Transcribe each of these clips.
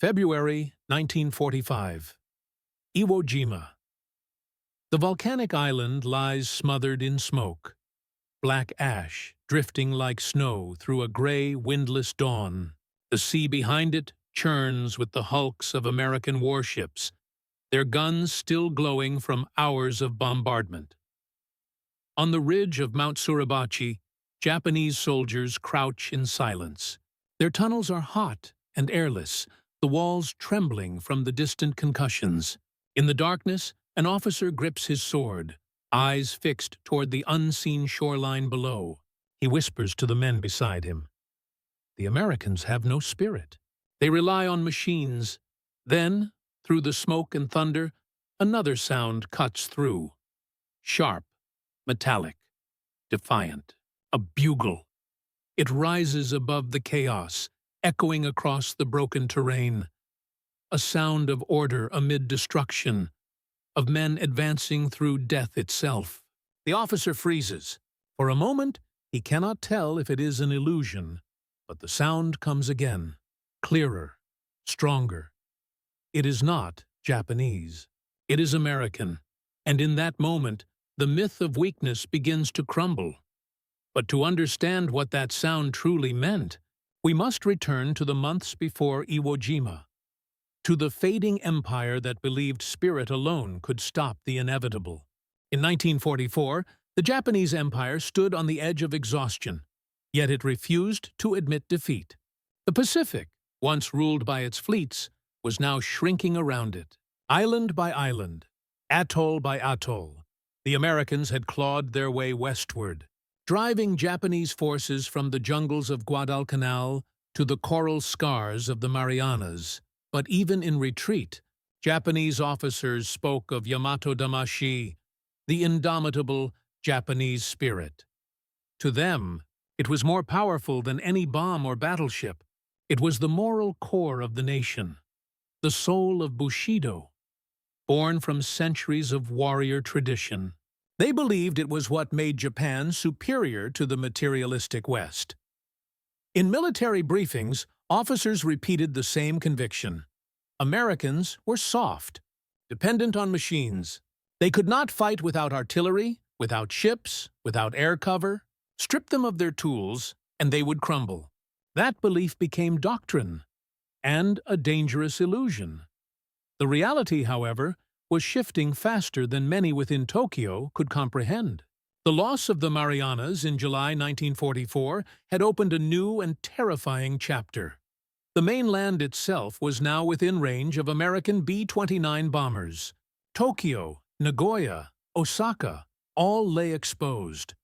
February 1945. Iwo Jima. The volcanic island lies smothered in smoke, black ash drifting like snow through a gray, windless dawn. The sea behind it churns with the hulks of American warships, their guns still glowing from hours of bombardment. On the ridge of Mount Suribachi, Japanese soldiers crouch in silence. Their tunnels are hot and airless, the walls trembling from the distant concussions. In the darkness, an officer grips his sword, eyes fixed toward the unseen shoreline below. He whispers to the men beside him. The Americans have no spirit. They rely on machines. Then, through the smoke and thunder, another sound cuts through. Sharp, metallic, defiant. A bugle. It rises above the chaos, echoing across the broken terrain. A sound of order amid destruction, of men advancing through death itself. The officer freezes. For a moment, he cannot tell if it is an illusion, but the sound comes again, clearer, stronger. It is not Japanese. It is American, and in that moment, the myth of weakness begins to crumble. But to understand what that sound truly meant, we must return to the months before Iwo Jima, to the fading empire that believed spirit alone could stop the inevitable. In 1944, the Japanese Empire stood on the edge of exhaustion, yet it refused to admit defeat. The Pacific, once ruled by its fleets, was now shrinking around it. Island by island, atoll by atoll, the Americans had clawed their way westward, driving Japanese forces from the jungles of Guadalcanal to the coral scars of the Marianas. But even in retreat, Japanese officers spoke of Yamato Damashi, the indomitable Japanese spirit. To them, it was more powerful than any bomb or battleship. It was the moral core of the nation, the soul of Bushido, born from centuries of warrior tradition. They believed it was what made Japan superior to the materialistic West. In military briefings, officers repeated the same conviction. Americans were soft, dependent on machines. They could not fight without artillery, without ships, without air cover. Strip them of their tools, and they would crumble. That belief became doctrine, and a dangerous illusion. The reality, however, was shifting faster than many within Tokyo could comprehend. The loss of the Marianas in July 1944 had opened a new and terrifying chapter. The mainland itself was now within range of American B-29 bombers. Tokyo, Nagoya, Osaka, all lay exposed.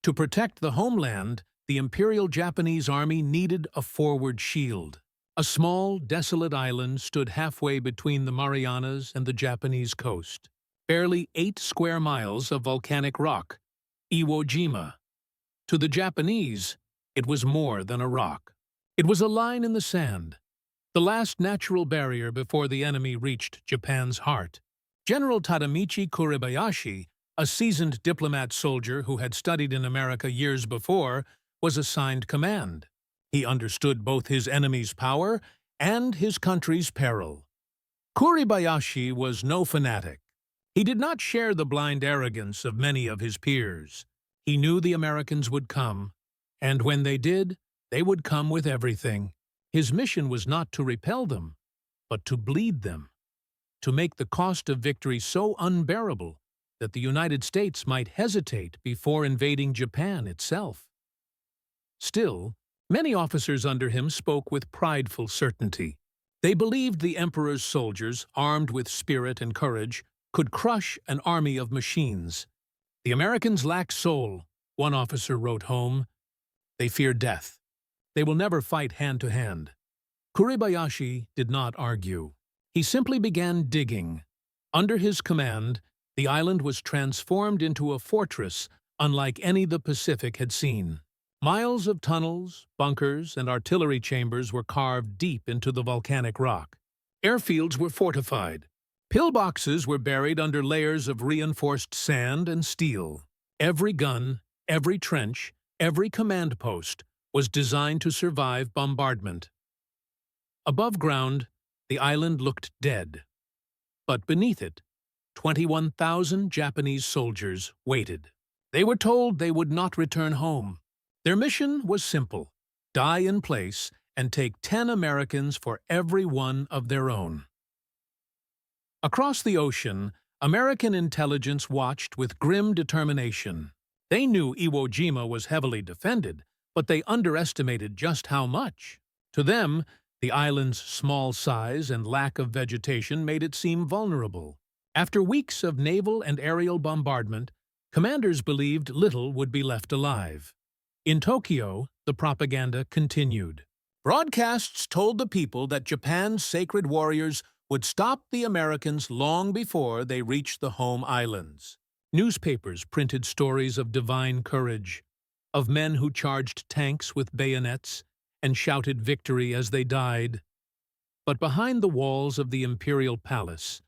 To protect the homeland, the Imperial Japanese Army needed a forward shield. A small, desolate island stood halfway between the Marianas and the Japanese coast. Barely 8 square miles of volcanic rock, Iwo Jima. To the Japanese, it was more than a rock. It was a line in the sand, the last natural barrier before the enemy reached Japan's heart. General Kuribayashi, a seasoned diplomat soldier who had studied in America years before, was assigned command. He understood both his enemy's power and his country's peril. Kuribayashi was no fanatic. He did not share the blind arrogance of many of his peers. He knew the Americans would come, and when they did, they would come with everything. His mission was not to repel them, but to bleed them, to make the cost of victory so unbearable that the United States might hesitate before invading Japan itself. Still, many officers under him spoke with prideful certainty. They believed the emperor's soldiers, armed with spirit and courage, could crush an army of machines. The Americans lack soul, one officer wrote home. They fear death. They will never fight hand-to-hand. Kuribayashi did not argue. He simply began digging. Under his command, the island was transformed into a fortress unlike any the Pacific had seen. Miles of tunnels, bunkers, and artillery chambers were carved deep into the volcanic rock. Airfields were fortified. Pillboxes were buried under layers of reinforced sand and steel. Every gun, every trench, every command post was designed to survive bombardment. Above ground, the island looked dead. But beneath it, 21,000 Japanese soldiers waited. They were told they would not return home. Their mission was simple: die in place and take 10 Americans for every one of their own. Across the ocean, American intelligence watched with grim determination. They knew Iwo Jima was heavily defended, but they underestimated just how much. To them, the island's small size and lack of vegetation made it seem vulnerable. After weeks of naval and aerial bombardment, commanders believed little would be left alive. In Tokyo, the propaganda continued. Broadcasts told the people that Japan's sacred warriors would stop the Americans long before they reached the home islands. Newspapers printed stories of divine courage, of men who charged tanks with bayonets and shouted victory as they died. But behind the walls of the imperial palace,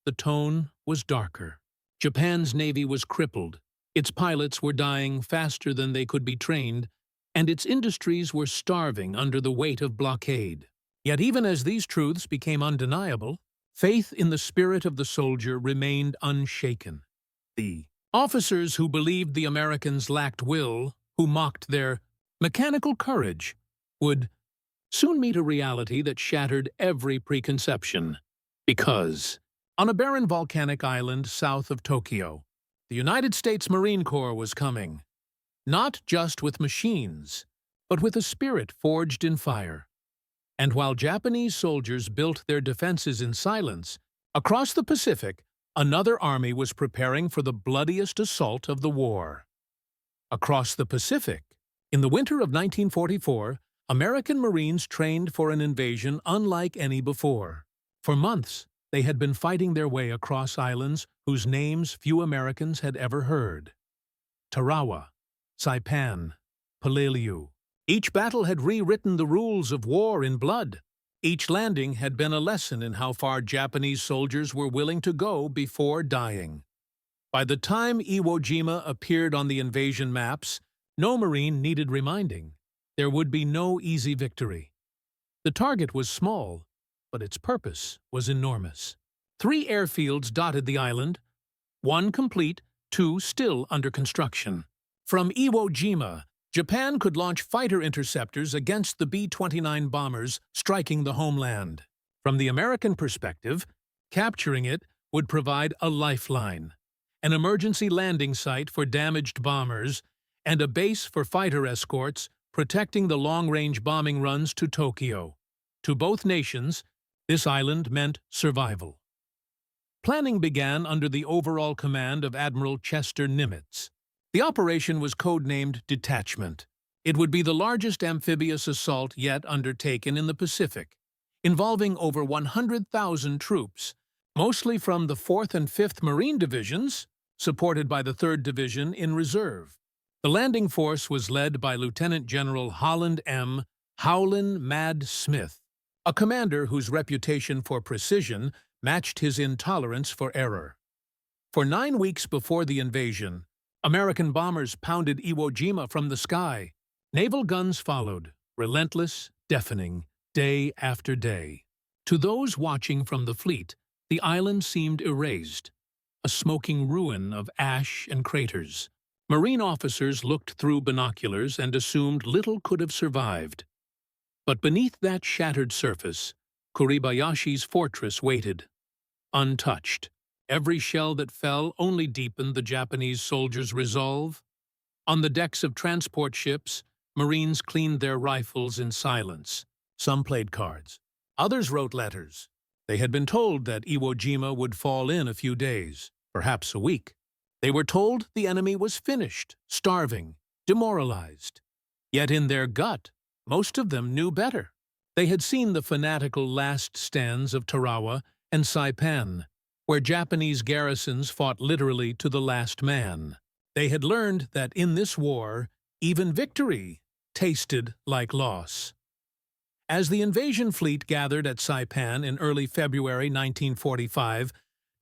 the tone was darker. Japan's navy was crippled, its pilots were dying faster than they could be trained, and its industries were starving under the weight of blockade. Yet even as these truths became undeniable, faith in the spirit of the soldier remained unshaken. The officers who believed the Americans lacked will, who mocked their mechanical courage, would soon meet a reality that shattered every preconception. Because, on a barren volcanic island south of Tokyo, the United States Marine Corps was coming, not just with machines, but with a spirit forged in fire. And while Japanese soldiers built their defenses in silence, across the Pacific, another army was preparing for the bloodiest assault of the war. Across the Pacific, in the winter of 1944, American Marines trained for an invasion unlike any before. For months, they had been fighting their way across islands whose names few Americans had ever heard. Tarawa, Saipan, Peleliu. Each battle had rewritten the rules of war in blood. Each landing had been a lesson in how far Japanese soldiers were willing to go before dying. By the time Iwo Jima appeared on the invasion maps, no Marine needed reminding. There would be no easy victory. The target was small, but its purpose was enormous. 3 airfields dotted the island, 1 complete, 2 still under construction. From Iwo Jima, Japan could launch fighter interceptors against the B-29 bombers striking the homeland. From the American perspective, capturing it would provide a lifeline, an emergency landing site for damaged bombers, and a base for fighter escorts protecting the long-range bombing runs to Tokyo. To both nations, this island meant survival. Planning began under the overall command of Admiral Chester Nimitz. The operation was codenamed Detachment. It would be the largest amphibious assault yet undertaken in the Pacific, involving over 100,000 troops, mostly from the 4th and 5th Marine Divisions, supported by the 3rd Division in reserve. The landing force was led by Lieutenant General Holland M. Howlin' Mad Smith, a commander whose reputation for precision matched his intolerance for error. For 9 weeks before the invasion, American bombers pounded Iwo Jima from the sky. Naval guns followed, relentless, deafening, day after day. To those watching from the fleet, the island seemed erased, a smoking ruin of ash and craters. Marine officers looked through binoculars and assumed little could have survived. But beneath that shattered surface, Kuribayashi's fortress waited, untouched. Every shell that fell only deepened the Japanese soldiers' resolve. On the decks of transport ships, Marines cleaned their rifles in silence. Some played cards. Others wrote letters. They had been told that Iwo Jima would fall in a few days, perhaps a week. They were told the enemy was finished, starving, demoralized. Yet in their gut, most of them knew better. They had seen the fanatical last stands of Tarawa and Saipan, where Japanese garrisons fought literally to the last man. They had learned that in this war, even victory tasted like loss. As the invasion fleet gathered at Saipan in early February 1945,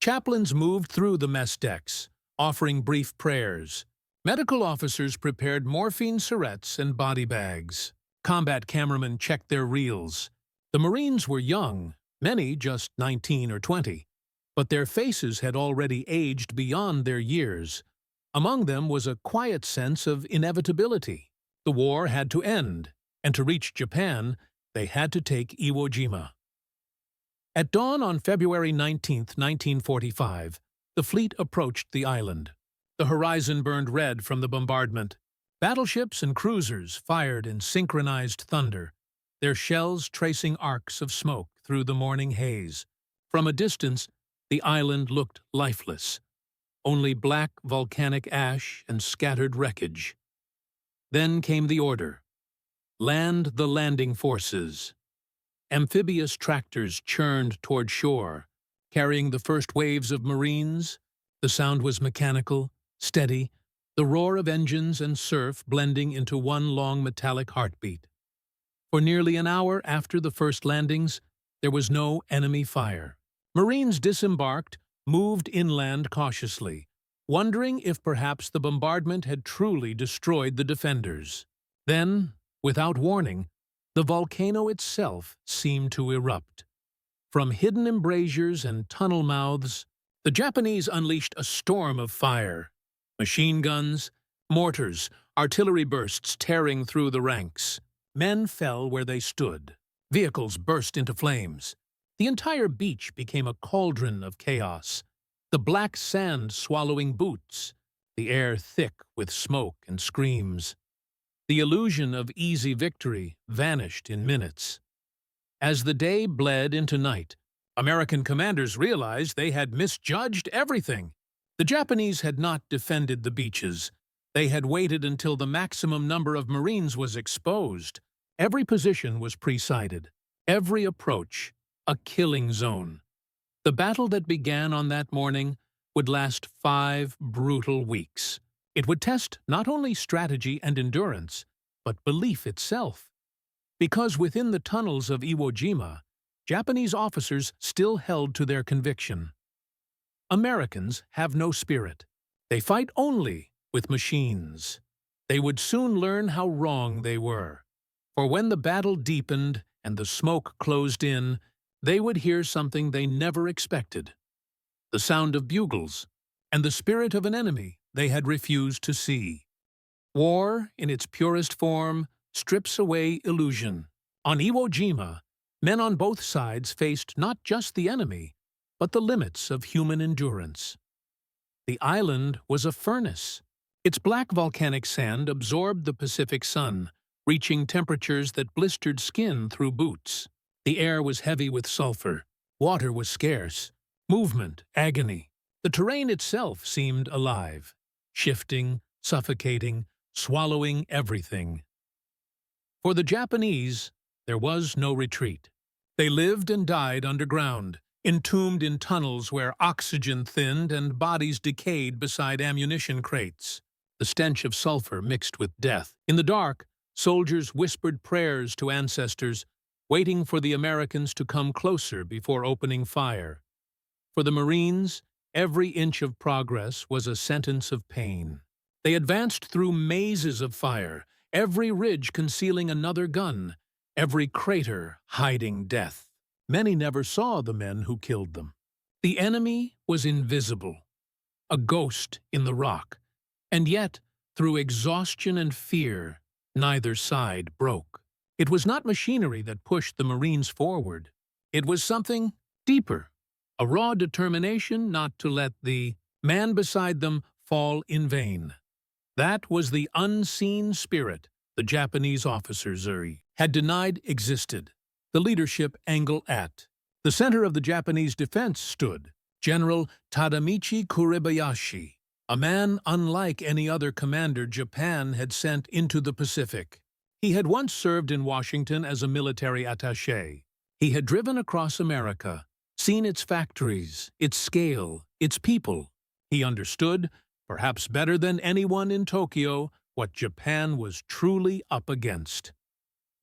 chaplains moved through the mess decks, offering brief prayers. Medical officers prepared morphine syrettes and body bags. Combat cameramen checked their reels. The Marines were young, many just 19 or 20, but their faces had already aged beyond their years. Among them was a quiet sense of inevitability. The war had to end, and to reach Japan, they had to take Iwo Jima. At dawn on February 19, 1945, the fleet approached the island. The horizon burned red from the bombardment. Battleships and cruisers fired in synchronized thunder, their shells tracing arcs of smoke through the morning haze. From a distance, the island looked lifeless, only black volcanic ash and scattered wreckage. Then came the order: land the landing forces. Amphibious tractors churned toward shore, carrying the first waves of Marines. The sound was mechanical, steady, the roar of engines and surf blending into one long metallic heartbeat. For nearly an hour after the first landings, there was no enemy fire. Marines disembarked, moved inland cautiously, wondering if perhaps the bombardment had truly destroyed the defenders. Then, without warning, the volcano itself seemed to erupt. From hidden embrasures and tunnel mouths, the Japanese unleashed a storm of fire. Machine guns, mortars, artillery bursts tearing through the ranks. Men fell where they stood. Vehicles burst into flames. The entire beach became a cauldron of chaos, the black sand swallowing boots, the air thick with smoke and screams. The illusion of easy victory vanished in minutes. As the day bled into night, American commanders realized they had misjudged everything. The Japanese had not defended the beaches. They had waited until the maximum number of Marines was exposed. Every position was pre-sighted, every approach a killing zone. The battle that began on that morning would last 5 brutal weeks. It would test not only strategy and endurance, but belief itself. Because within the tunnels of Iwo Jima, Japanese officers still held to their conviction. Americans have no spirit. They fight only with machines. They would soon learn how wrong they were. For when the battle deepened and the smoke closed in, they would hear something they never expected: the sound of bugles and the spirit of an enemy they had refused to see. War, in its purest form, strips away illusion. On Iwo Jima, men on both sides faced not just the enemy, but the limits of human endurance. The island was a furnace. Its black volcanic sand absorbed the Pacific sun, reaching temperatures that blistered skin through boots. The air was heavy with sulfur. Water was scarce. Movement, agony. The terrain itself seemed alive, shifting, suffocating, swallowing everything. For the Japanese, there was no retreat. They lived and died underground, entombed in tunnels where oxygen thinned and bodies decayed beside ammunition crates. The stench of sulfur mixed with death. In the dark, soldiers whispered prayers to ancestors, waiting for the Americans to come closer before opening fire. For the Marines, every inch of progress was a sentence of pain. They advanced through mazes of fire, every ridge concealing another gun, every crater hiding death. Many never saw the men who killed them. The enemy was invisible, a ghost in the rock, and yet, through exhaustion and fear, neither side broke. It was not machinery that pushed the Marines forward. It was something deeper, a raw determination not to let the man beside them fall in vain. That was the unseen spirit the Japanese officers had denied existed. The leadership angle at the center of the Japanese defense stood General Kuribayashi, a man unlike any other commander Japan had sent into the Pacific. He had once served in Washington as a military attaché. He had driven across America, seen its factories, its scale, its people. He understood, perhaps better than anyone in Tokyo, what Japan was truly up against.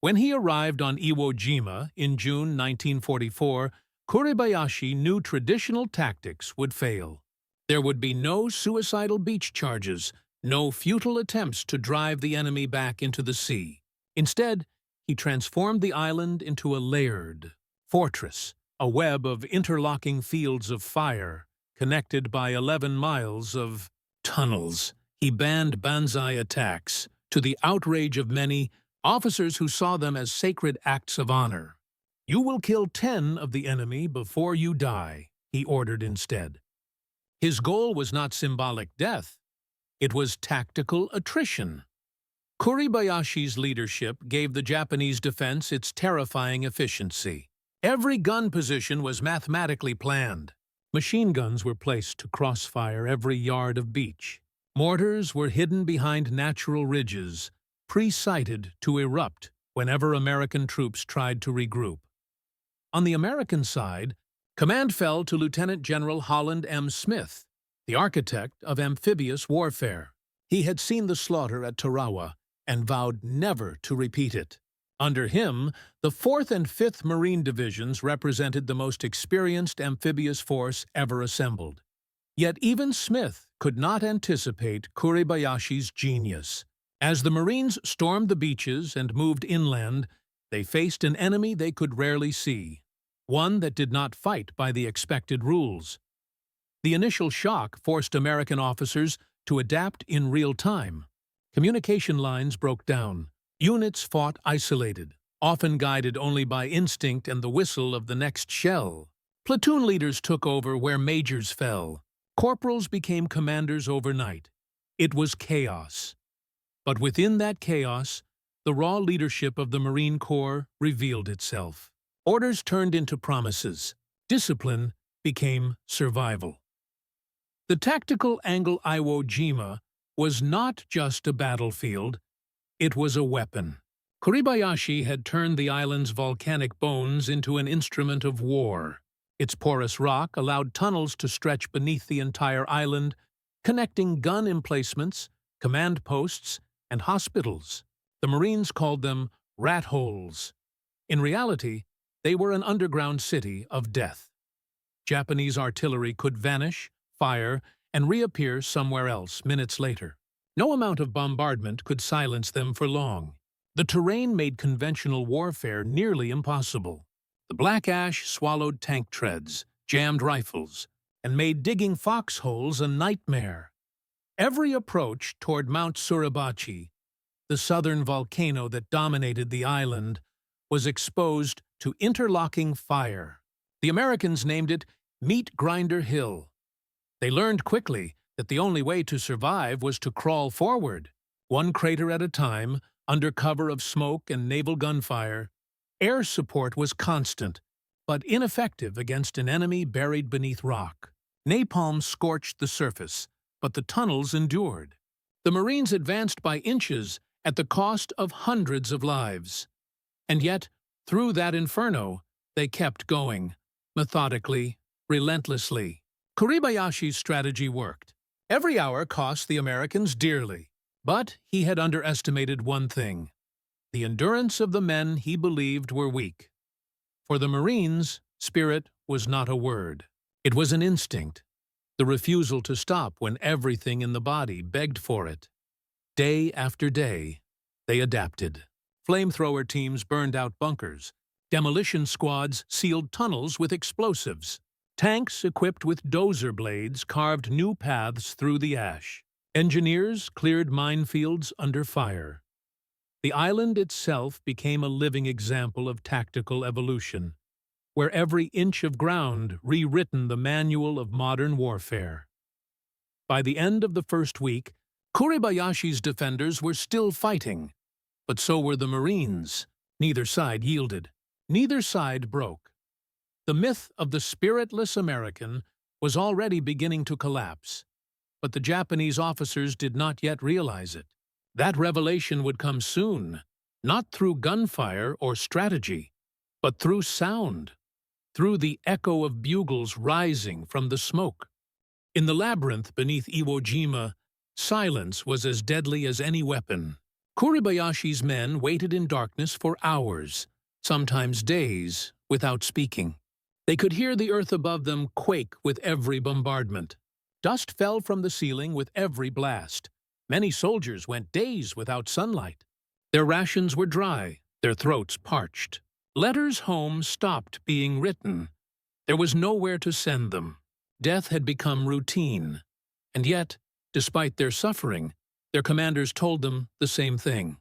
When he arrived on Iwo Jima in June 1944, Kuribayashi knew traditional tactics would fail. There would be no suicidal beach charges, no futile attempts to drive the enemy back into the sea. Instead, he transformed the island into a layered fortress, a web of interlocking fields of fire, connected by 11 miles of tunnels. He banned banzai attacks, to the outrage of many officers who saw them as sacred acts of honor. "You will kill 10 of the enemy before you die," he ordered instead. His goal was not symbolic death, it was tactical attrition. Kuribayashi's leadership gave the Japanese defense its terrifying efficiency. Every gun position was mathematically planned. Machine guns were placed to crossfire every yard of beach. Mortars were hidden behind natural ridges, pre-sighted to erupt whenever American troops tried to regroup. On the American side, command fell to Lieutenant General Holland M. Smith, the architect of amphibious warfare. He had seen the slaughter at Tarawa and vowed never to repeat it. Under him, the 4th and 5th Marine Divisions represented the most experienced amphibious force ever assembled. Yet even Smith could not anticipate Kuribayashi's genius. As the Marines stormed the beaches and moved inland, they faced an enemy they could rarely see, one that did not fight by the expected rules. The initial shock forced American officers to adapt in real time. Communication lines broke down. Units fought isolated, often guided only by instinct and the whistle of the next shell. Platoon leaders took over where majors fell. Corporals became commanders overnight. It was chaos. But within that chaos, the raw leadership of the Marine Corps revealed itself. Orders turned into promises. Discipline became survival. The tactical angle Iwo Jima was not just a battlefield, it was a weapon. Kuribayashi had turned the island's volcanic bones into an instrument of war. Its porous rock allowed tunnels to stretch beneath the entire island, connecting gun emplacements, command posts, and hospitals. The Marines called them rat holes. In reality, they were an underground city of death. Japanese artillery could vanish, fire, and reappear somewhere else minutes later. No amount of bombardment could silence them for long. The terrain made conventional warfare nearly impossible. The black ash swallowed tank treads, jammed rifles, and made digging foxholes a nightmare. Every approach toward Mount Suribachi, the southern volcano that dominated the island, was exposed to interlocking fire. The Americans named it Meat Grinder Hill. They learned quickly that the only way to survive was to crawl forward, one crater at a time, under cover of smoke and naval gunfire. Air support was constant, but ineffective against an enemy buried beneath rock. Napalm scorched the surface, but the tunnels endured. The Marines advanced by inches at the cost of hundreds of lives. And yet, through that inferno, they kept going, methodically, relentlessly. Kuribayashi's strategy worked. Every hour cost the Americans dearly, but he had underestimated one thing: the endurance of the men he believed were weak. For the Marines, spirit was not a word. It was an instinct, the refusal to stop when everything in the body begged for it. Day after day, they adapted. Flamethrower teams burned out bunkers. Demolition squads sealed tunnels with explosives. Tanks equipped with dozer blades carved new paths through the ash. Engineers cleared minefields under fire. The island itself became a living example of tactical evolution, where every inch of ground rewritten the manual of modern warfare. By the end of the first week, Kuribayashi's defenders were still fighting, but so were the Marines. Neither side yielded. Neither side broke. The myth of the spiritless American was already beginning to collapse, but the Japanese officers did not yet realize it. That revelation would come soon, not through gunfire or strategy, but through sound, through the echo of bugles rising from the smoke. In the labyrinth beneath Iwo Jima, silence was as deadly as any weapon. Kuribayashi's men waited in darkness for hours, sometimes days, without speaking. They could hear the earth above them quake with every bombardment. Dust fell from the ceiling with every blast. Many soldiers went days without sunlight. Their rations were dry, their throats parched. Letters home stopped being written. There was nowhere to send them. Death had become routine. And yet, despite their suffering, their commanders told them the same thing.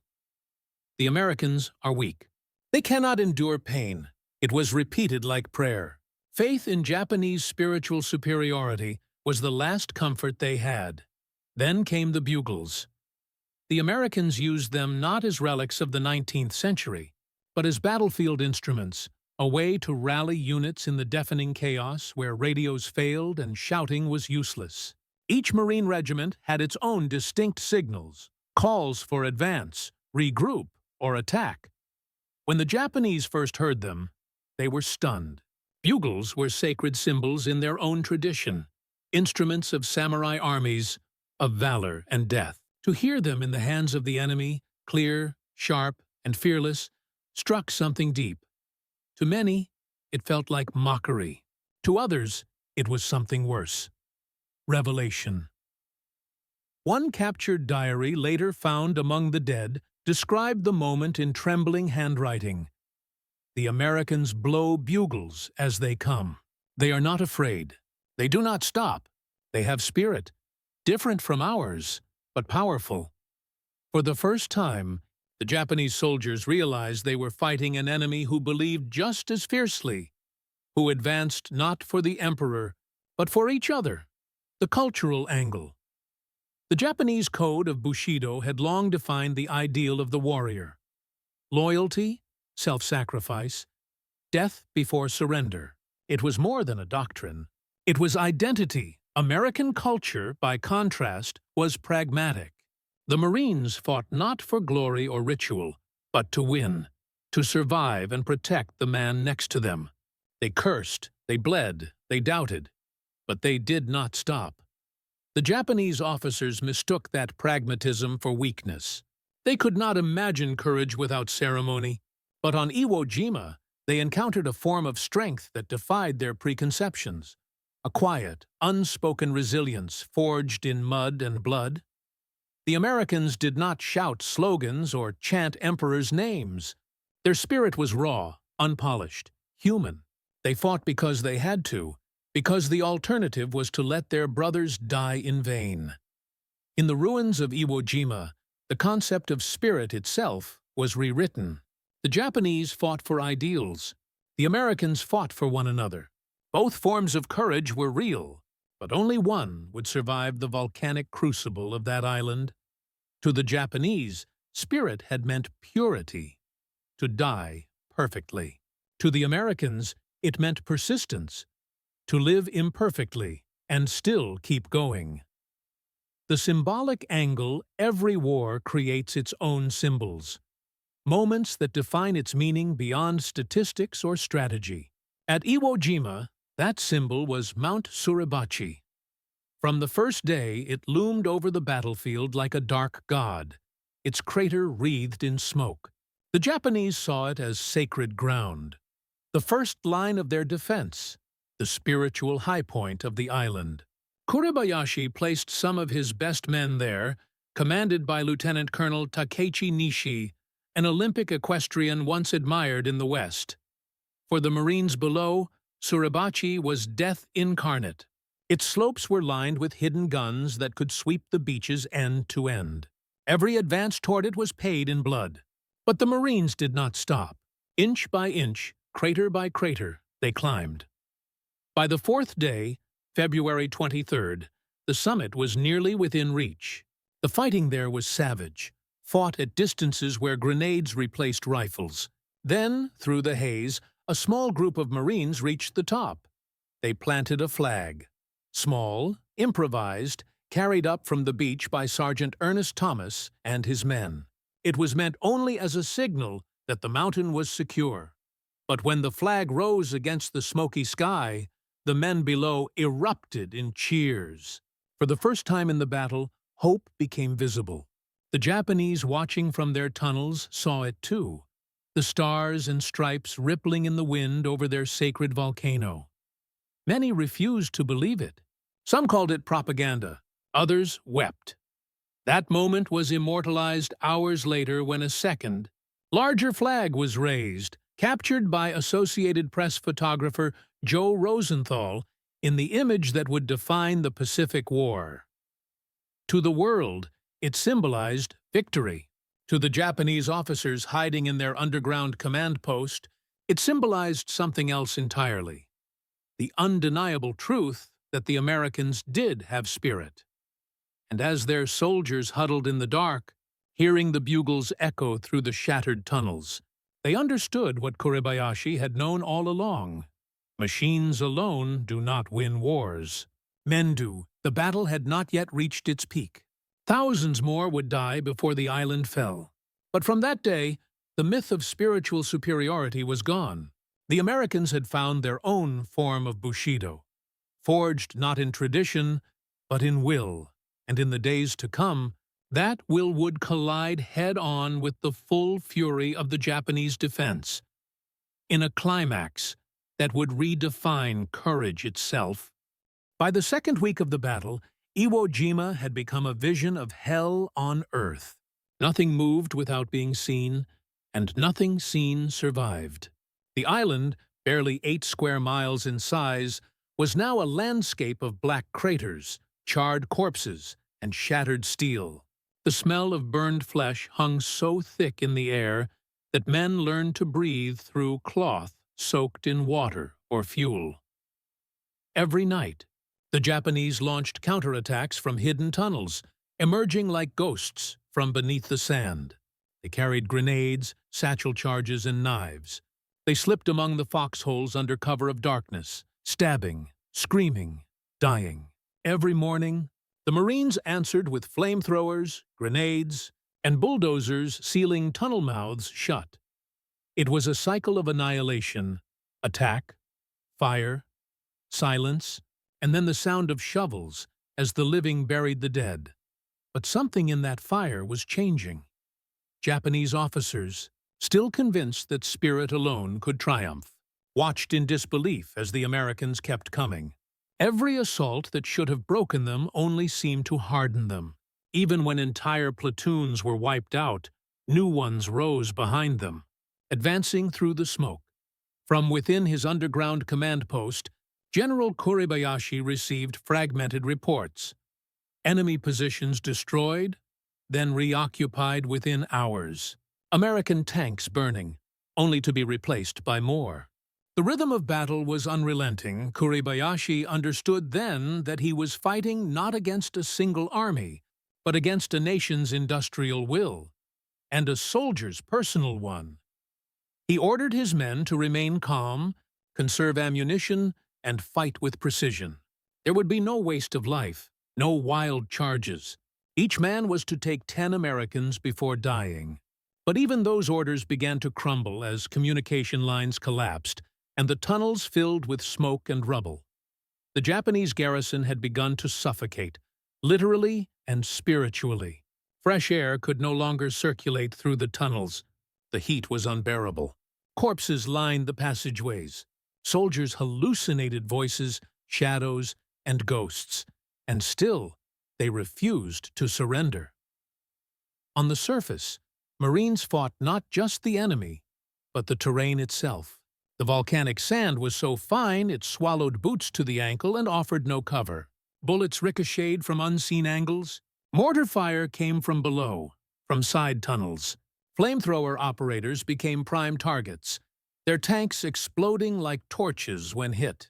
The Americans are weak. They cannot endure pain. It was repeated like prayer. Faith in Japanese spiritual superiority was the last comfort they had. Then came the bugles. The Americans used them not as relics of the 19th century, but as battlefield instruments, a way to rally units in the deafening chaos where radios failed and shouting was useless. Each Marine regiment had its own distinct signals, calls for advance, regroup, or attack. When the Japanese first heard them, they were stunned. Bugles were sacred symbols in their own tradition, instruments of samurai armies, of valor and death. To hear them in the hands of the enemy, clear, sharp, and fearless, struck something deep. To many, it felt like mockery. To others, it was something worse. Revelation. One captured diary later found among the dead described the moment in trembling handwriting. The Americans blow bugles as they come. They are not afraid. They do not stop. They have spirit, different from ours, but powerful. For the first time, the Japanese soldiers realized they were fighting an enemy who believed just as fiercely, who advanced not for the emperor, but for each other. The cultural angle. The Japanese code of Bushido had long defined the ideal of the warrior. Loyalty, self-sacrifice, death before surrender. It was more than a doctrine. It was identity. American culture, by contrast, was pragmatic. The Marines fought not for glory or ritual, but to win, to survive and protect the man next to them. They cursed, they bled, they doubted, but they did not stop. The Japanese officers mistook that pragmatism for weakness. They could not imagine courage without ceremony, but on Iwo Jima, they encountered a form of strength that defied their preconceptions, a quiet, unspoken resilience forged in mud and blood. The Americans did not shout slogans or chant emperors' names. Their spirit was raw, unpolished, human. They fought because they had to, because the alternative was to let their brothers die in vain. In the ruins of Iwo Jima, the concept of spirit itself was rewritten. The Japanese fought for ideals. The Americans fought for one another. Both forms of courage were real, but only one would survive the volcanic crucible of that island. To the Japanese, spirit had meant purity, to die perfectly. To the Americans, it meant persistence, to live imperfectly and still keep going. The symbolic angle, every war creates its own symbols, moments that define its meaning beyond statistics or strategy. At Iwo Jima, that symbol was Mount Suribachi. From the first day, it loomed over the battlefield like a dark god, its crater wreathed in smoke. The Japanese saw it as sacred ground, the first line of their defense, the spiritual high point of the island. Kuribayashi placed some of his best men there, commanded by Lieutenant Colonel Takechi Nishi, an Olympic equestrian once admired in the West. For the Marines below, Suribachi was death incarnate. Its slopes were lined with hidden guns that could sweep the beaches end to end. Every advance toward it was paid in blood. But the Marines did not stop. Inch by inch, crater by crater, they climbed. By the fourth day, February 23rd, the summit was nearly within reach. The fighting there was savage, fought at distances where grenades replaced rifles. Then, through the haze, a small group of Marines reached the top. They planted a flag. Small, improvised, carried up from the beach by Sergeant Ernest Thomas and his men. It was meant only as a signal that the mountain was secure. But when the flag rose against the smoky sky, the men below erupted in cheers. For the first time in the battle, hope became visible. The Japanese watching from their tunnels saw it too, the stars and stripes rippling in the wind over their sacred volcano. Many refused to believe it. Some called it propaganda. Others wept. That moment was immortalized hours later when a second, larger flag was raised, captured by Associated Press photographer Joe Rosenthal, in the image that would define the Pacific War. To the world, it symbolized victory. To the Japanese officers hiding in their underground command post, it symbolized something else entirely: the undeniable truth that the Americans did have spirit. And as their soldiers huddled in the dark, hearing the bugles echo through the shattered tunnels, they understood what Kuribayashi had known all along. Machines alone do not win wars. Men do. The battle had not yet reached its peak. Thousands more would die before the island fell. But from that day, the myth of spiritual superiority was gone. The Americans had found their own form of Bushido, forged not in tradition, but in will. And in the days to come, that will would collide head-on with the full fury of the Japanese defense, in a climax that would redefine courage itself. By the second week of the battle, Iwo Jima had become a vision of hell on earth. Nothing moved without being seen, and nothing seen survived. The island, barely 8 square miles in size, was now a landscape of black craters, charred corpses, and shattered steel. The smell of burned flesh hung so thick in the air that men learned to breathe through cloth soaked in water or fuel. Every night, the Japanese launched counterattacks from hidden tunnels, emerging like ghosts from beneath the sand. They carried grenades, satchel charges, and knives. They slipped among the foxholes under cover of darkness, stabbing, screaming, dying. Every morning, the Marines answered with flamethrowers, grenades, and bulldozers sealing tunnel mouths shut. It was a cycle of annihilation: attack, fire, silence, and then the sound of shovels as the living buried the dead. But something in that fire was changing. Japanese officers, still convinced that spirit alone could triumph, watched in disbelief as the Americans kept coming. Every assault that should have broken them only seemed to harden them. Even when entire platoons were wiped out, new ones rose behind them, advancing through the smoke. From within his underground command post, General Kuribayashi received fragmented reports. Enemy positions destroyed, then reoccupied within hours. American tanks burning, only to be replaced by more. The rhythm of battle was unrelenting. Kuribayashi understood then that he was fighting not against a single army, but against a nation's industrial will, and a soldier's personal one. He ordered his men to remain calm, conserve ammunition, and fight with precision. There would be no waste of life, no wild charges. Each man was to take 10 Americans before dying. But even those orders began to crumble as communication lines collapsed and the tunnels filled with smoke and rubble. The Japanese garrison had begun to suffocate, literally and spiritually. Fresh air could no longer circulate through the tunnels. The heat was unbearable. Corpses lined the passageways. Soldiers hallucinated voices, shadows, and ghosts, and still they refused to surrender. On the surface, Marines fought not just the enemy, but the terrain itself. The volcanic sand was so fine it swallowed boots to the ankle and offered no cover. Bullets ricocheted from unseen angles. Mortar fire came from below, from side tunnels. Flamethrower operators became prime targets, their tanks exploding like torches when hit.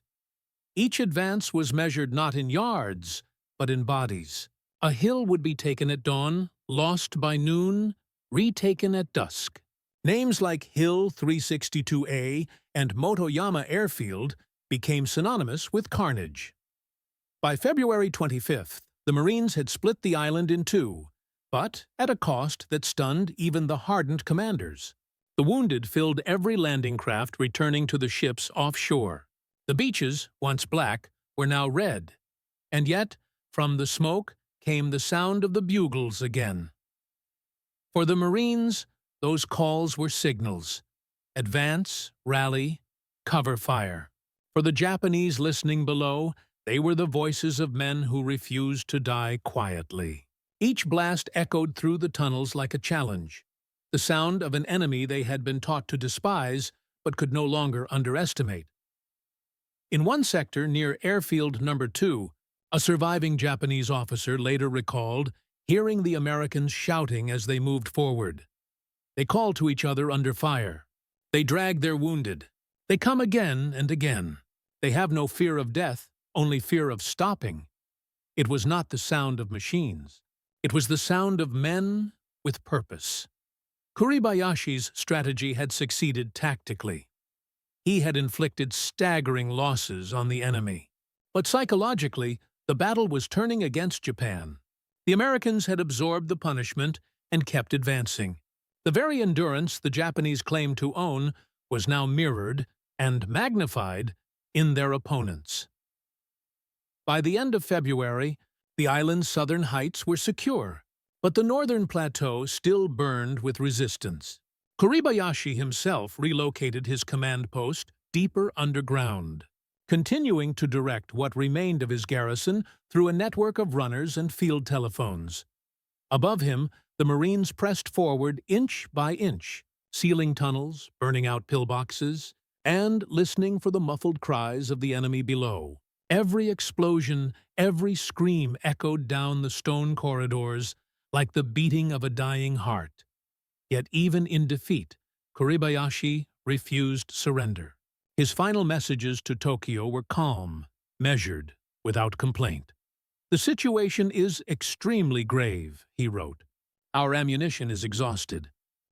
Each advance was measured not in yards, but in bodies. A hill would be taken at dawn, lost by noon, retaken at dusk. Names like Hill 362A and Motoyama Airfield became synonymous with carnage. By February 25th, the Marines had split the island in two, but at a cost that stunned even the hardened commanders. The wounded filled every landing craft returning to the ships offshore. The beaches, once black, were now red, and yet, from the smoke came the sound of the bugles again. For the Marines, those calls were signals: advance, rally, cover fire. For the Japanese listening below, they were the voices of men who refused to die quietly. Each blast echoed through the tunnels like a challenge, the sound of an enemy they had been taught to despise but could no longer underestimate. In one sector near Airfield Number 2, a surviving Japanese officer later recalled hearing the Americans shouting as they moved forward. They call to each other under fire. They drag their wounded. They come again and again. They have no fear of death, only fear of stopping. It was not the sound of machines. It was the sound of men with purpose. Kuribayashi's strategy had succeeded tactically. He had inflicted staggering losses on the enemy. But psychologically, the battle was turning against Japan. The Americans had absorbed the punishment and kept advancing. The very endurance the Japanese claimed to own was now mirrored and magnified in their opponents. By the end of February, the island's southern heights were secure, but the northern plateau still burned with resistance. Kuribayashi himself relocated his command post deeper underground, continuing to direct what remained of his garrison through a network of runners and field telephones. Above him, the Marines pressed forward inch by inch, sealing tunnels, burning out pillboxes, and listening for the muffled cries of the enemy below. Every explosion, every scream echoed down the stone corridors like the beating of a dying heart. Yet even in defeat, Kuribayashi refused surrender. His final messages to Tokyo were calm, measured, without complaint. "The situation is extremely grave," he wrote. "Our ammunition is exhausted.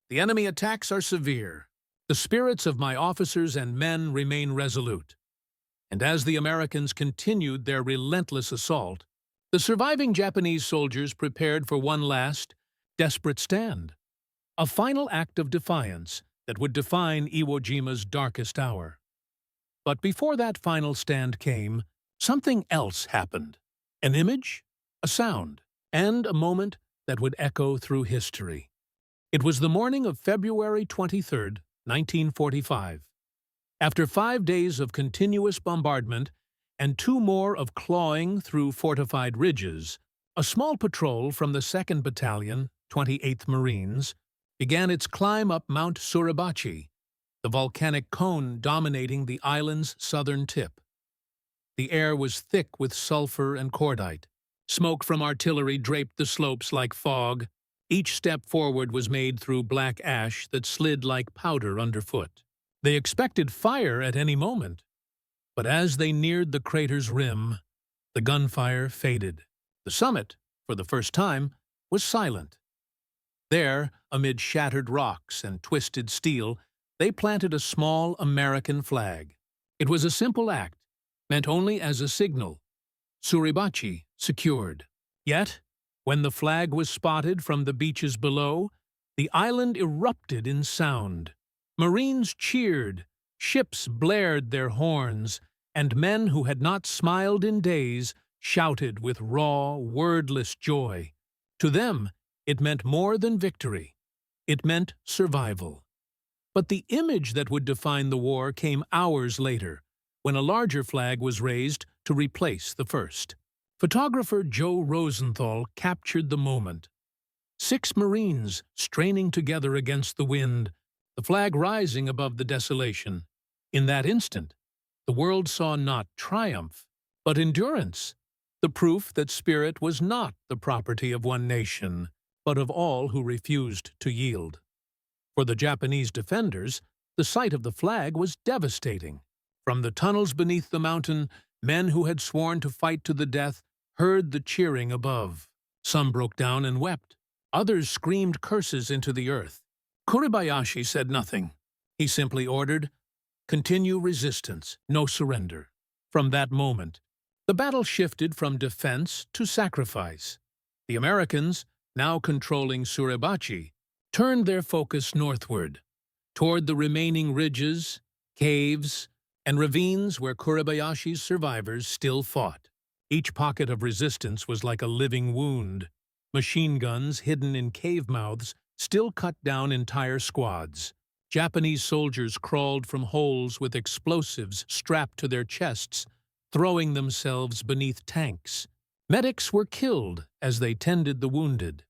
The enemy attacks are severe. The spirits of my officers and men remain resolute." And as the Americans continued their relentless assault, the surviving Japanese soldiers prepared for one last, desperate stand, a final act of defiance that would define Iwo Jima's darkest hour. But before that final stand came, something else happened. An image, a sound, and a moment that would echo through history. It was the morning of February 23, 1945. After 5 days of continuous bombardment and 2 more of clawing through fortified ridges, a small patrol from the 2nd Battalion, 28th Marines, began its climb up Mount Suribachi, the volcanic cone dominating the island's southern tip. The air was thick with sulfur and cordite. Smoke from artillery draped the slopes like fog. Each step forward was made through black ash that slid like powder underfoot. They expected fire at any moment, but as they neared the crater's rim, the gunfire faded. The summit, for the first time, was silent. There, amid shattered rocks and twisted steel, they planted a small American flag. It was a simple act, meant only as a signal. Suribachi secured. Yet, when the flag was spotted from the beaches below, the island erupted in sound. Marines cheered, ships blared their horns, and men who had not smiled in days shouted with raw, wordless joy. To them, it meant more than victory. It meant survival. But the image that would define the war came hours later, when a larger flag was raised to replace the first. Photographer Joe Rosenthal captured the moment. 6 Marines straining together against the wind, the flag rising above the desolation. In that instant, the world saw not triumph, but endurance, the proof that spirit was not the property of one nation, but of all who refused to yield. For the Japanese defenders, the sight of the flag was devastating. From the tunnels beneath the mountain, men who had sworn to fight to the death heard the cheering above. Some broke down and wept. Others screamed curses into the earth. Kuribayashi said nothing. He simply ordered, "Continue resistance, no surrender." From that moment, the battle shifted from defense to sacrifice. The Americans, now controlling Suribachi, turned their focus northward, toward the remaining ridges, caves, and ravines where Kuribayashi's survivors still fought. Each pocket of resistance was like a living wound. Machine guns hidden in cave mouths still cut down entire squads. Japanese soldiers crawled from holes with explosives strapped to their chests, throwing themselves beneath tanks. Medics were killed as they tended the wounded.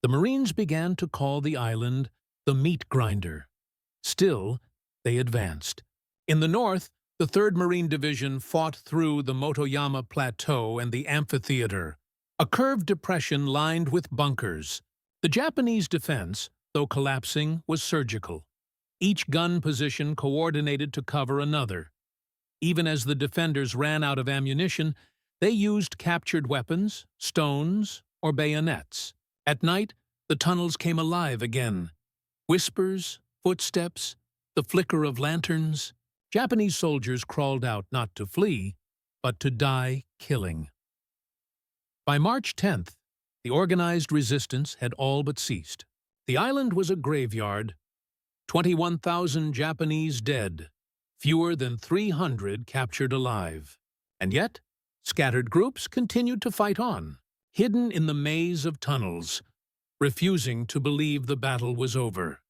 The Marines began to call the island the meat grinder. Still, they advanced. In the north, The 3rd Marine Division fought through the Motoyama Plateau and the amphitheater, a curved depression lined with bunkers. The Japanese defense, though collapsing, was surgical. Each gun position coordinated to cover another. Even as the defenders ran out of ammunition, they used captured weapons, stones, or bayonets. At night, the tunnels came alive again. Whispers, footsteps, the flicker of lanterns. Japanese soldiers crawled out not to flee, but to die killing. By March 10th, the organized resistance had all but ceased. The island was a graveyard. 21,000 Japanese dead, fewer than 300 captured alive. And yet, scattered groups continued to fight on, hidden in the maze of tunnels, refusing to believe the battle was over.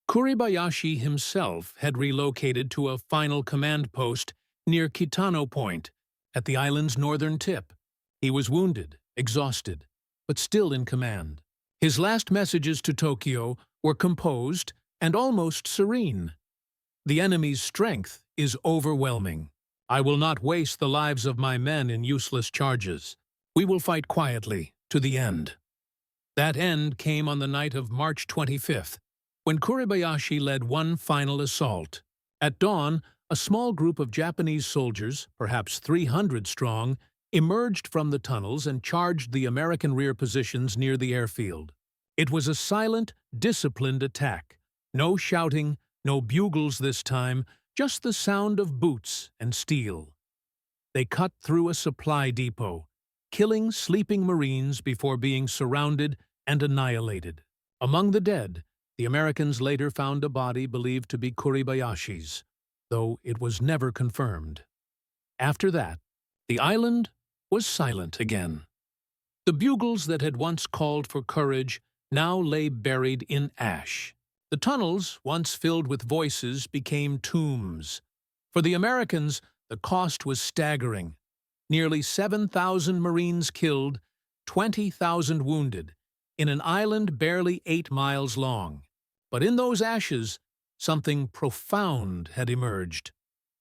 Kuribayashi himself had relocated to a final command post near Kitano Point, at the island's northern tip. He was wounded, exhausted, but still in command. His last messages to Tokyo were composed and almost serene. The enemy's strength is overwhelming. I will not waste the lives of my men in useless charges. We will fight quietly to the end. That end came on the night of March 25th, when Kuribayashi led one final assault. At dawn, a small group of Japanese soldiers, perhaps 300 strong, emerged from the tunnels and charged the American rear positions near the airfield. It was a silent, disciplined attack. No shouting, no bugles this time, just the sound of boots and steel. They cut through a supply depot, killing sleeping Marines before being surrounded and annihilated. Among the dead, the Americans later found a body believed to be Kuribayashi's, though it was never confirmed. After that, the island was silent again. The bugles that had once called for courage now lay buried in ash. The tunnels, once filled with voices, became tombs. For the Americans, the cost was staggering. Nearly 7,000 Marines killed, 20,000 wounded, in an island barely 8 miles long. But in those ashes, something profound had emerged,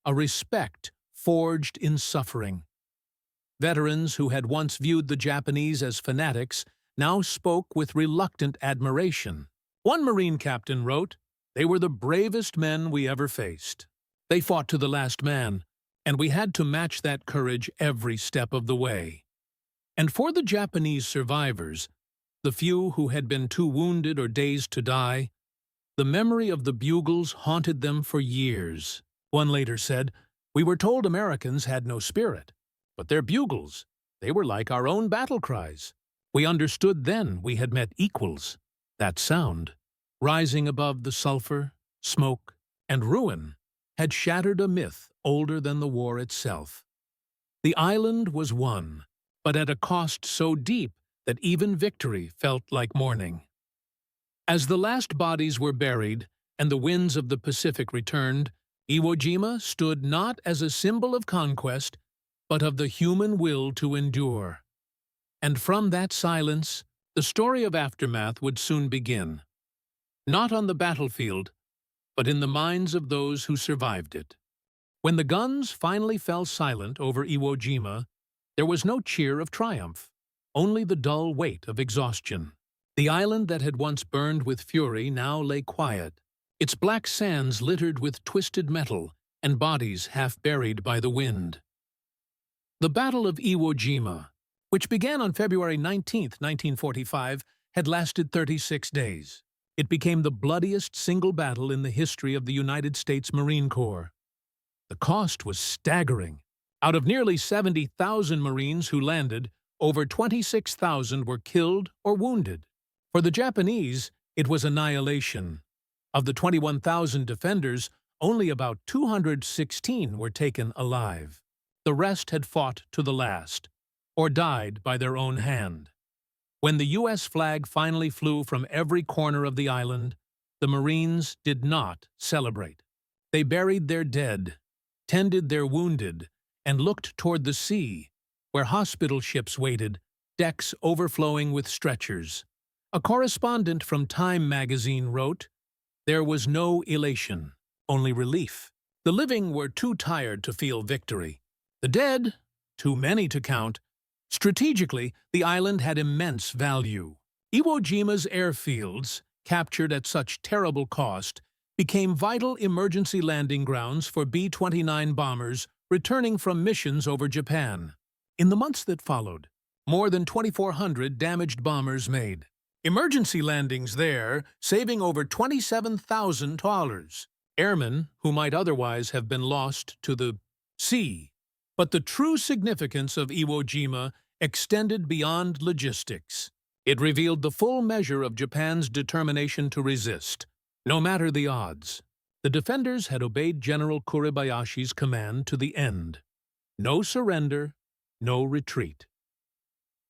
a respect forged in suffering. Veterans who had once viewed the Japanese as fanatics now spoke with reluctant admiration. One Marine captain wrote, "They were the bravest men we ever faced. They fought to the last man, and we had to match that courage every step of the way." And for the Japanese survivors, the few who had been too wounded or dazed to die, the memory of the bugles haunted them for years. One later said, "We were told Americans had no spirit, but their bugles, they were like our own battle cries. We understood then we had met equals." That sound, rising above the sulfur, smoke, and ruin, had shattered a myth older than the war itself. The island was won, but at a cost so deep that even victory felt like mourning. As the last bodies were buried and the winds of the Pacific returned, Iwo Jima stood not as a symbol of conquest, but of the human will to endure. And from that silence, the story of aftermath would soon begin. Not on the battlefield, but in the minds of those who survived it. When the guns finally fell silent over Iwo Jima, there was no cheer of triumph, only the dull weight of exhaustion. The island that had once burned with fury now lay quiet, its black sands littered with twisted metal and bodies half buried by the wind. The Battle of Iwo Jima, which began on February 19, 1945, had lasted 36 days. It became the bloodiest single battle in the history of the United States Marine Corps. The cost was staggering. Out of nearly 70,000 Marines who landed, over 26,000 were killed or wounded. For the Japanese, it was annihilation. Of the 21,000 defenders, only about 216 were taken alive. The rest had fought to the last, or died by their own hand. When the U.S. flag finally flew from every corner of the island, the Marines did not celebrate. They buried their dead, tended their wounded, and looked toward the sea, where hospital ships waited, decks overflowing with stretchers. A correspondent from Time magazine wrote, "There was no elation, only relief. The living were too tired to feel victory. The dead, too many to count. Strategically, the island had immense value. Iwo Jima's airfields, captured at such terrible cost, became vital emergency landing grounds for B-29 bombers returning from missions over Japan. In the months that followed, more than 2,400 damaged bombers made emergency landings there, saving over $27,000. Airmen who might otherwise have been lost to the sea. But the true significance of Iwo Jima extended beyond logistics. It revealed the full measure of Japan's determination to resist, no matter the odds. The defenders had obeyed General Kuribayashi's command to the end. No surrender, no retreat.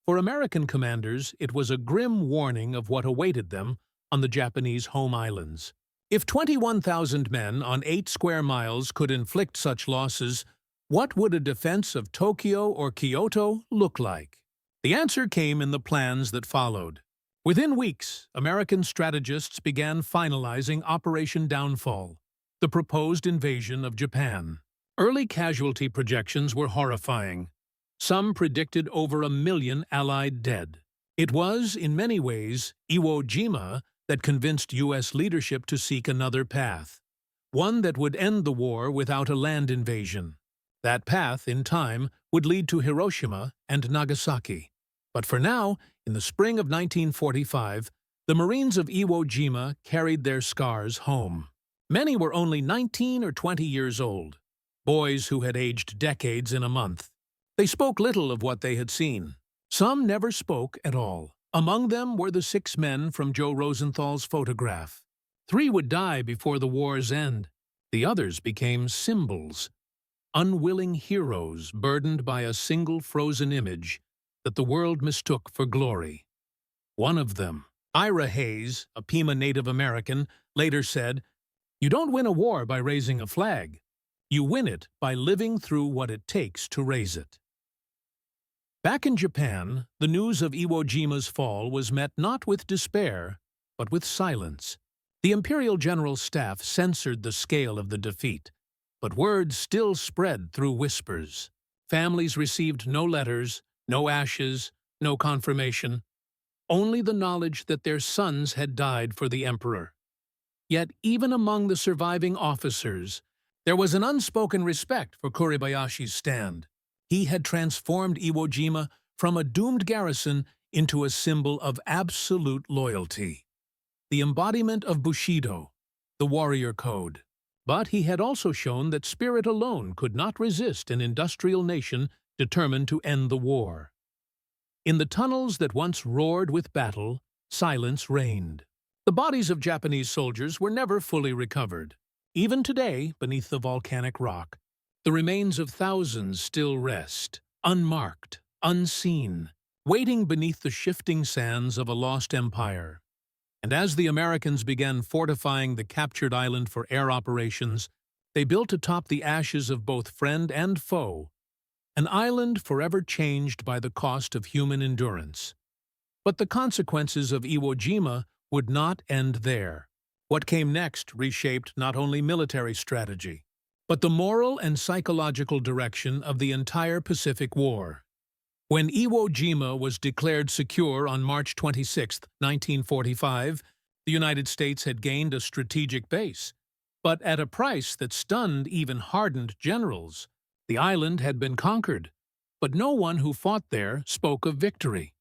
For American commanders, it was a grim warning of what awaited them on the Japanese home islands. If 21,000 men on 8 square miles could inflict such losses, what would a defense of Tokyo or Kyoto look like? The answer came in the plans that followed. Within weeks, American strategists began finalizing Operation Downfall, the proposed invasion of Japan. Early casualty projections were horrifying. Some predicted over 1 million Allied dead. It was, in many ways, Iwo Jima that convinced U.S. leadership to seek another path, one that would end the war without a land invasion. That path, in time, would lead to Hiroshima and Nagasaki. But for now, in the spring of 1945, the Marines of Iwo Jima carried their scars home. Many were only 19 or 20 years old, boys who had aged decades in a month. They spoke little of what they had seen. Some never spoke at all. Among them were the 6 men from Joe Rosenthal's photograph. 3 would die before the war's end. The others became symbols, unwilling heroes burdened by a single frozen image that the world mistook for glory. One of them, Ira Hayes, a Pima Native American, later said, "You don't win a war by raising a flag. You win it by living through what it takes to raise it." Back in Japan, the news of Iwo Jima's fall was met not with despair, but with silence. The Imperial General Staff censored the scale of the defeat, but word still spread through whispers. Families received no letters, no ashes, no confirmation, only the knowledge that their sons had died for the emperor. Yet even among the surviving officers, there was an unspoken respect for Kuribayashi's stand. He had transformed Iwo Jima from a doomed garrison into a symbol of absolute loyalty, the embodiment of Bushido, the warrior code. But he had also shown that spirit alone could not resist an industrial nation determined to end the war. In the tunnels that once roared with battle, silence reigned. The bodies of Japanese soldiers were never fully recovered. Even today, beneath the volcanic rock, the remains of thousands still rest, unmarked, unseen, waiting beneath the shifting sands of a lost empire. And as the Americans began fortifying the captured island for air operations, they built atop the ashes of both friend and foe, an island forever changed by the cost of human endurance. But the consequences of Iwo Jima would not end there. What came next reshaped not only military strategy, but the moral and psychological direction of the entire Pacific War. When Iwo Jima was declared secure on March 26, 1945, the United States had gained a strategic base, but at a price that stunned even hardened generals. The island had been conquered, but no one who fought there spoke of victory.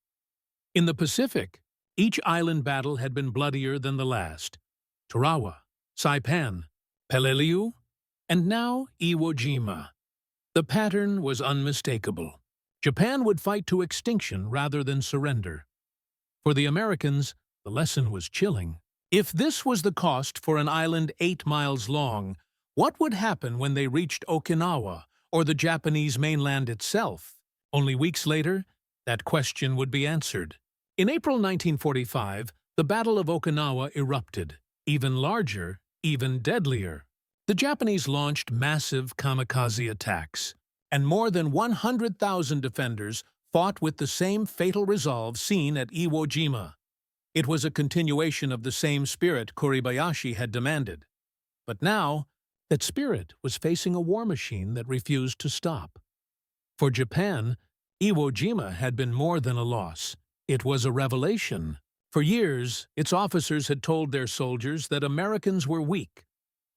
In the Pacific, each island battle had been bloodier than the last. Tarawa, Saipan, Peleliu, and now Iwo Jima. The pattern was unmistakable. Japan would fight to extinction rather than surrender. For the Americans, the lesson was chilling. If this was the cost for an island 8 miles long, what would happen when they reached Okinawa or the Japanese mainland itself? Only weeks later, that question would be answered. In April 1945, the Battle of Okinawa erupted, even larger, even deadlier. The Japanese launched massive kamikaze attacks, and more than 100,000 defenders fought with the same fatal resolve seen at Iwo Jima. It was a continuation of the same spirit Kuribayashi had demanded. But now, that Spirit was facing a war machine that refused to stop. For Japan, Iwo Jima had been more than a loss. It was a revelation. For years, its officers had told their soldiers that Americans were weak,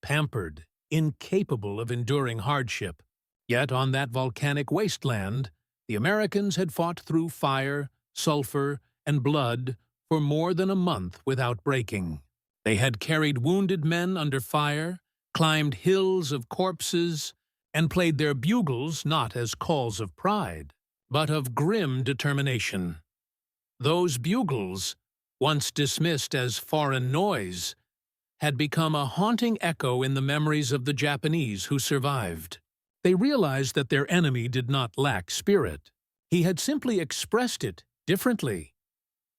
pampered, incapable of enduring hardship. Yet on that volcanic wasteland, the Americans had fought through fire, sulfur, and blood for more than a month without breaking. They had carried wounded men under fire, climbed hills of corpses, and played their bugles not as calls of pride, but of grim determination. Those bugles, once dismissed as foreign noise, had become a haunting echo in the memories of the Japanese who survived. They realized that their enemy did not lack spirit. He had simply expressed it differently.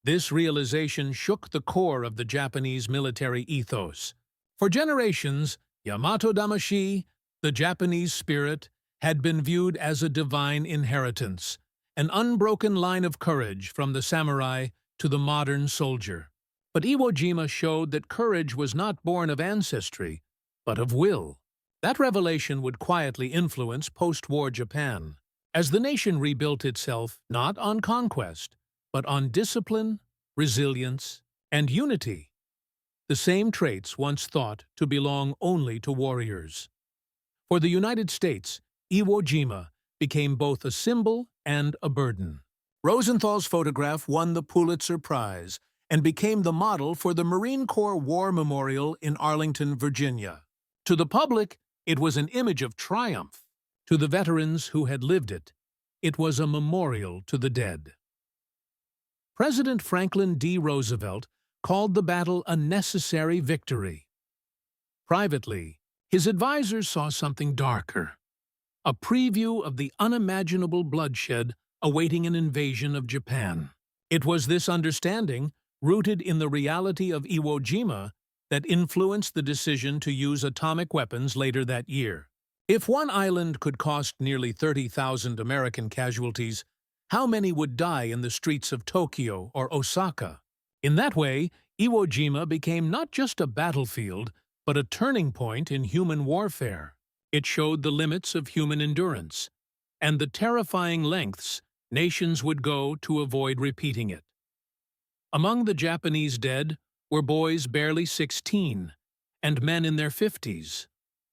This realization shook the core of the Japanese military ethos. For generations, Yamato Damashi, the Japanese spirit, had been viewed as a divine inheritance, an unbroken line of courage from the samurai to the modern soldier. But Iwo Jima showed that courage was not born of ancestry, but of will. That revelation would quietly influence post-war Japan, as the nation rebuilt itself not on conquest, but on discipline, resilience, and unity. The same traits once thought to belong only to warriors. For the United States, Iwo Jima became both a symbol and a burden. Rosenthal's photograph won the Pulitzer Prize and became the model for the Marine Corps War Memorial in Arlington, Virginia. To the public, it was an image of triumph. To the veterans who had lived it, it was a memorial to the dead. President Franklin D. Roosevelt called the battle a necessary victory. Privately, his advisors saw something darker, a preview of the unimaginable bloodshed awaiting an invasion of Japan. It was this understanding, rooted in the reality of Iwo Jima, that influenced the decision to use atomic weapons later that year. If one island could cost nearly 30,000 American casualties, how many would die in the streets of Tokyo or Osaka? In that way, Iwo Jima became not just a battlefield, but a turning point in human warfare. It showed the limits of human endurance, and the terrifying lengths nations would go to avoid repeating it. Among the Japanese dead were boys barely 16 and men in their 50s,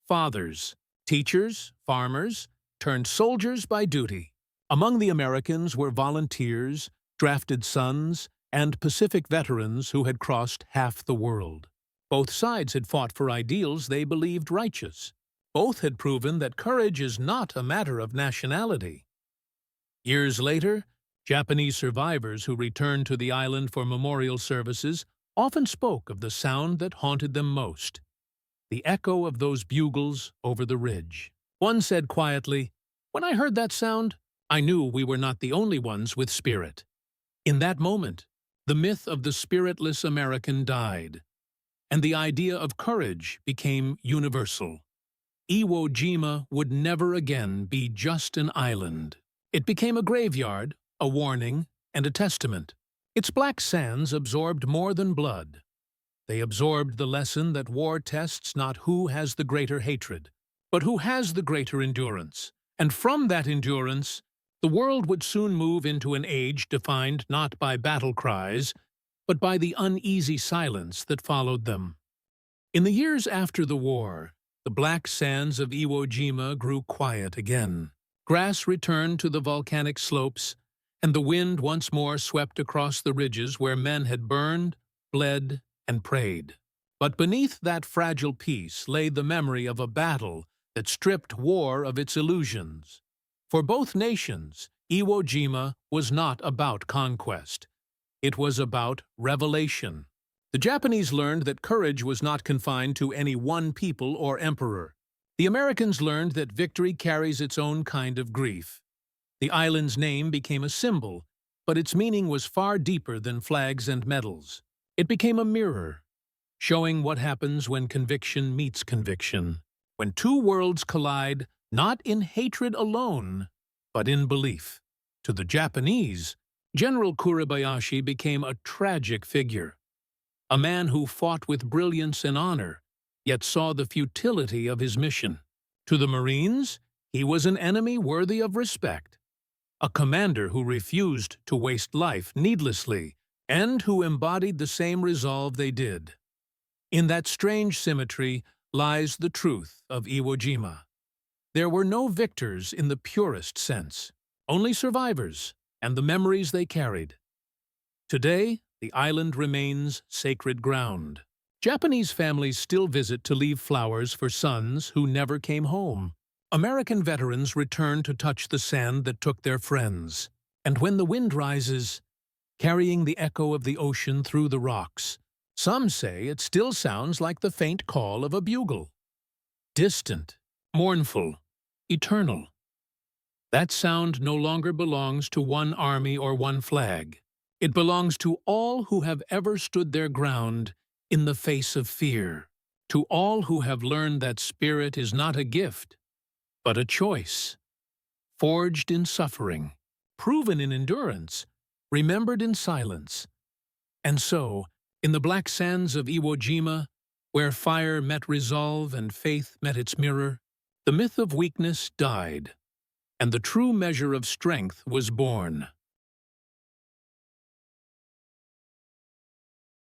fathers, teachers, farmers, turned soldiers by duty. Among the Americans were volunteers, drafted sons, and Pacific veterans who had crossed half the world. Both sides had fought for ideals they believed righteous. Both had proven that courage is not a matter of nationality. Years later, Japanese survivors who returned to the island for memorial services often spoke of the sound that haunted them most, the echo of those bugles over the ridge. One said quietly, "When I heard that sound, I knew we were not the only ones with spirit." In that moment, the myth of the spiritless American died, and the idea of courage became universal. Iwo Jima would never again be just an island. It became a graveyard, a warning, and a testament. Its black sands absorbed more than blood. They absorbed the lesson that war tests not who has the greater hatred, but who has the greater endurance. And from that endurance, the world would soon move into an age defined not by battle cries, but by the uneasy silence that followed them. In the years after the war, the black sands of Iwo Jima grew quiet again. Grass returned to the volcanic slopes, and the wind once more swept across the ridges where men had burned, bled, and prayed. But beneath that fragile peace lay the memory of a battle that stripped war of its illusions. For both nations, Iwo Jima was not about conquest. It was about revelation. The Japanese learned that courage was not confined to any one people or emperor. The Americans learned that victory carries its own kind of grief. The island's name became a symbol, but its meaning was far deeper than flags and medals. It became a mirror, showing what happens when conviction meets conviction, when two worlds collide, not in hatred alone, but in belief. To the Japanese, General Kuribayashi became a tragic figure, a man who fought with brilliance and honor, yet saw the futility of his mission. To the Marines, he was an enemy worthy of respect, a commander who refused to waste life needlessly and who embodied the same resolve they did. In that strange symmetry lies the truth of Iwo Jima. There were no victors in the purest sense, only survivors and the memories they carried. Today, the island remains sacred ground. Japanese families still visit to leave flowers for sons who never came home. American veterans return to touch the sand that took their friends. And when the wind rises, carrying the echo of the ocean through the rocks, some say it still sounds like the faint call of a bugle. Distant, mournful, eternal. That sound no longer belongs to one army or one flag. It belongs to all who have ever stood their ground in the face of fear, to all who have learned that spirit is not a gift, but a choice, forged in suffering, proven in endurance, remembered in silence. And so, in the black sands of Iwo Jima, where fire met resolve and faith met its mirror, the myth of weakness died, and the true measure of strength was born.